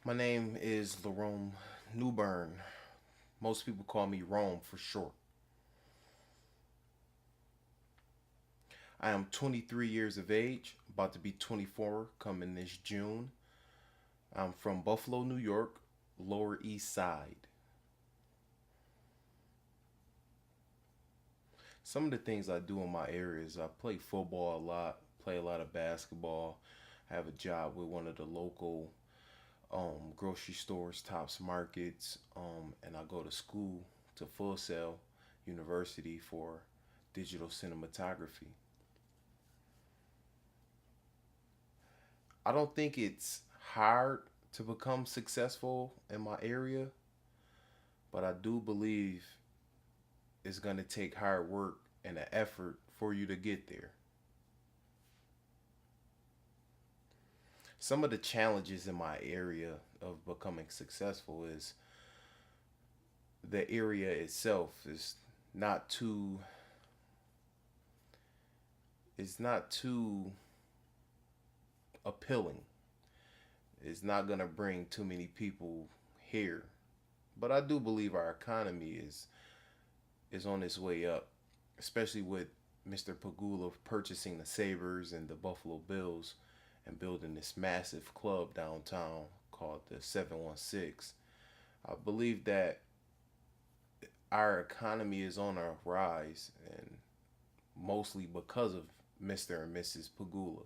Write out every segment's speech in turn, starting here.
My name is Lerome Newburn. Most people call me Rome for short. I am 23 years of age, about to be 24 coming this June. I'm from Buffalo, New York, Lower East Side. Some of the things I do in my area is I play football a lot, play a lot of basketball. I have a job with one of the local grocery stores, Tops Markets, and I go to school to Full Sail University for digital cinematography. I don't think it's hard to become successful in my area, but I do believe it's going to take hard work and an effort for you to get there. Some of the challenges in my area of becoming successful is the area itself is not too not too appealing. It's not going to bring too many people here. But I do believe our economy is on its way up, especially with Mr. Pagula purchasing the Sabres and the Buffalo Bills and building this massive club downtown called the 716. I believe that our economy is on a rise, and mostly because of Mr. and Mrs. Pagula.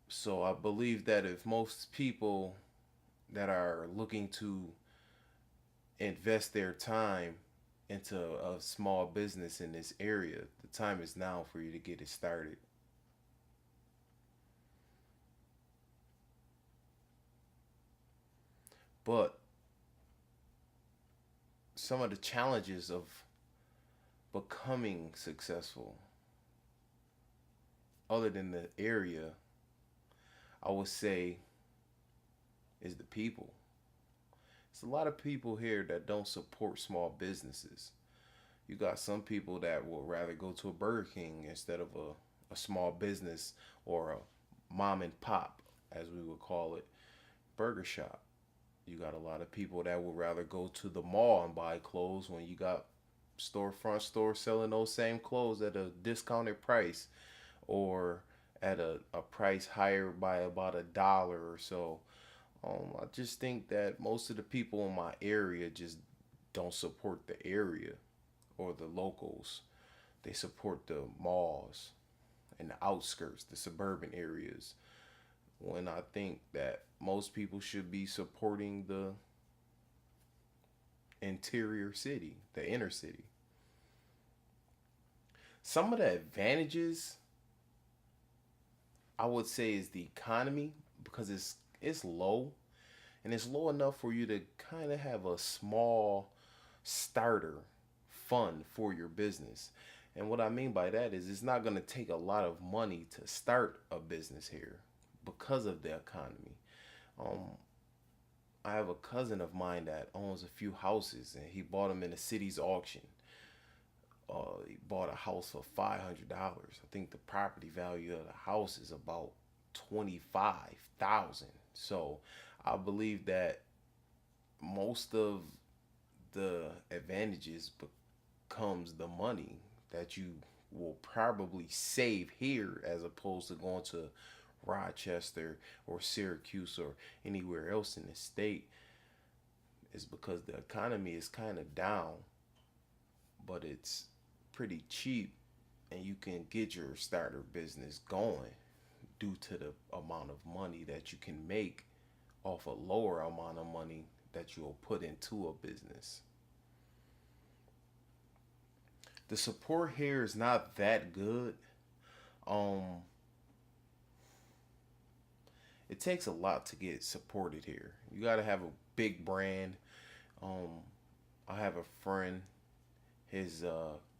So I believe that if most people that are looking to invest their time into a small business in this area, the time is now for you to get it started. But some of the challenges of becoming successful, other than the area, I would say is the people. There's a lot of people here that don't support small businesses. You got some people that will rather go to a Burger King instead of a small business or a mom and pop, as we would call it, burger shop. You got a lot of people that would rather go to the mall and buy clothes when you got storefront stores selling those same clothes at a discounted price or at a price higher by about $1 or so. I just think that most of the people in my area just don't support the area or the locals. They support the malls and the outskirts, the suburban areas. When I think that most people should be supporting the interior city, the inner city. Some of the advantages I would say is the economy because it's low and it's low enough for you to kind of have a small starter fund for your business. And what I mean by that is it's not going to take a lot of money to start a business here because of the economy. Um, I have a cousin of mine that owns a few houses and he bought them in a city's auction. He bought a house for $500. I think the property value of the house is about 25,000. So I believe that most of the advantages becomes the money that you will probably save here as opposed to going to Rochester or Syracuse or anywhere else in the state is because the economy is kind of down, but it's pretty cheap and you can get your starter business going due to the amount of money that you can make off a lower amount of money that you'll put into a business. The support here is not that good. Um, it takes a lot to get supported here. You got to have a big brand. Um, I have a friend. His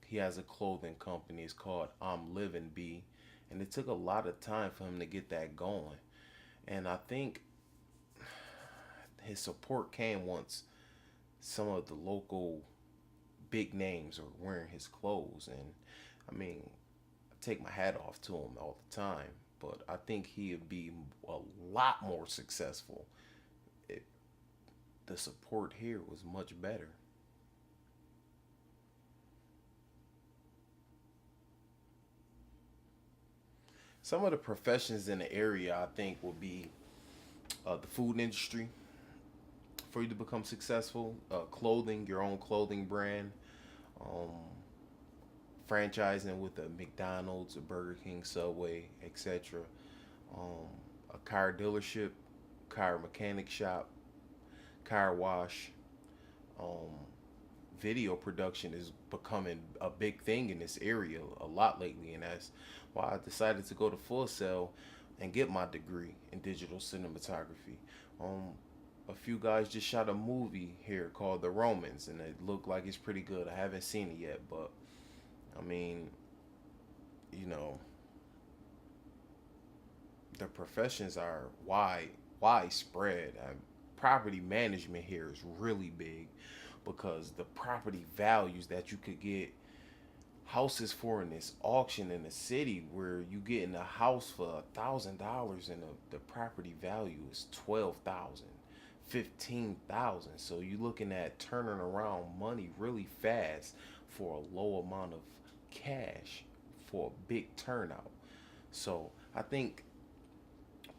he has a clothing company. It's called I'm Living B, and it took a lot of time for him to get that going. And I think his support came once some of the local big names are wearing his clothes, and I mean, I take my hat off to him all the time. but I think he'd be a lot more successful if the support here was much better. Some of the professions in the area I think will be the food industry for you to become successful, clothing, your own clothing brand, um, franchising with a McDonald's, a Burger King, Subway, etc. Um, a car dealership, car mechanic shop, car wash. Um, Video production is becoming a big thing in this area a lot lately, and that's why I decided to go to Full Sail and get my degree in digital cinematography. Um, a few guys just shot a movie here called The Romans, and it looked like it's pretty good. I haven't seen it yet, but I mean, you know, the professions are widespread. Property management here is really big because the property values that you could get houses for in this auction in the city, where you get in a house for $1,000 and the property value is 12,000, 15,000. So you're looking at turning around money really fast for a low amount of cash for a big turnout. So I think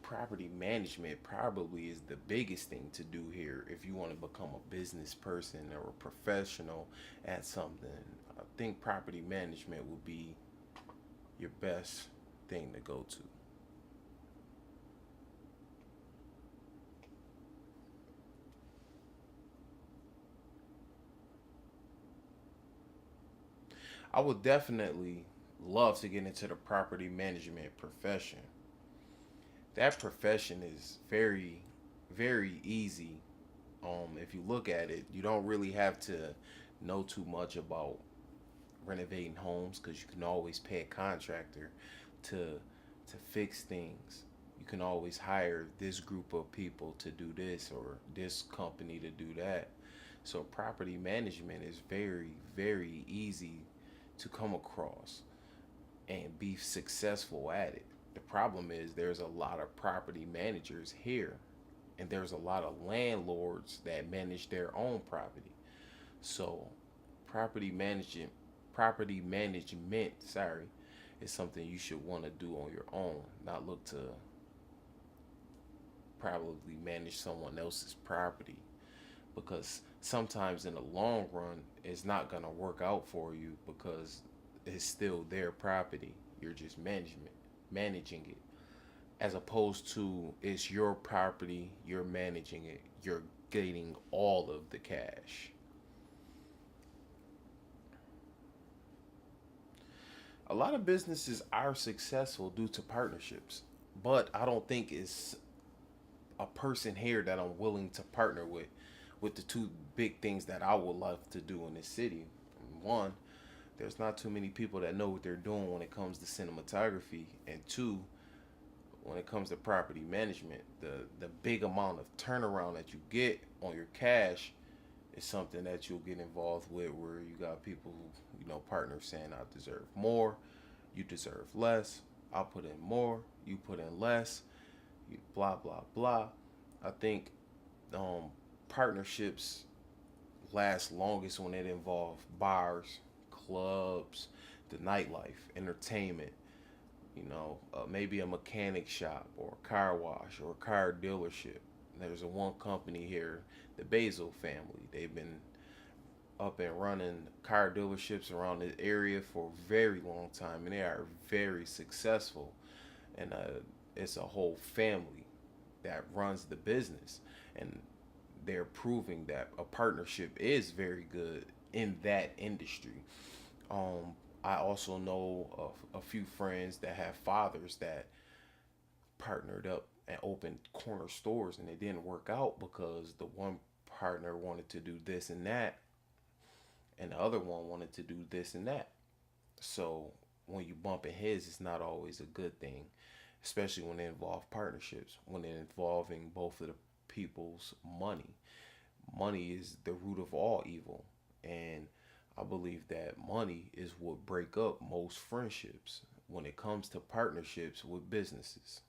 property management probably is the biggest thing to do here if you want to become a business person or a professional at something. I think property management would be your best thing to go to. I would definitely love to get into the property management profession. That profession is very easy. If you look at it, you don't really have to know too much about renovating homes because you can always pay a contractor to fix things. You can always hire this group of people to do this or this company to do that. So property management is very easy to come across and be successful at it. The problem is there's a lot of property managers here, and there's a lot of landlords that manage their own property. So property management property management, is something you should want to do on your own, not look to probably manage someone else's property, because sometimes in the long run it's not going to work out for you because it's still their property. You're just managing it, as opposed to it's your property, you're managing it, you're getting all of the cash. A lot of businesses are successful due to partnerships, but I don't think it's a person here that I'm willing to partner with the two big things that I would love to do in this city. One, there's not too many people that know what they're doing when it comes to cinematography, and two, when it comes to property management, the big amount of turnaround that you get on your cash is something that you'll get involved with, where you got people who, partners saying, I deserve more, you deserve less, I'll put in more, you put in less, you blah blah blah. I think um, partnerships last longest when it involve bars, clubs, the nightlife, entertainment. Maybe a mechanic shop or a car wash or a car dealership. There's a one company here, the Basil family. They've been up and running car dealerships around the area for a very long time, and they are very successful. And it's a whole family that runs the business, and they're proving that a partnership is very good in that industry. Um, I also know of a few friends that have fathers that partnered up and opened corner stores, and it didn't work out because the one partner wanted to do this and that, and the other one wanted to do this and that. So when you bump in heads, it's not always a good thing, especially when they involve partnerships, when they're involving both of the people's money. Money is the root of all evil, and I believe that money is what break up most friendships. when it comes to partnerships with businesses.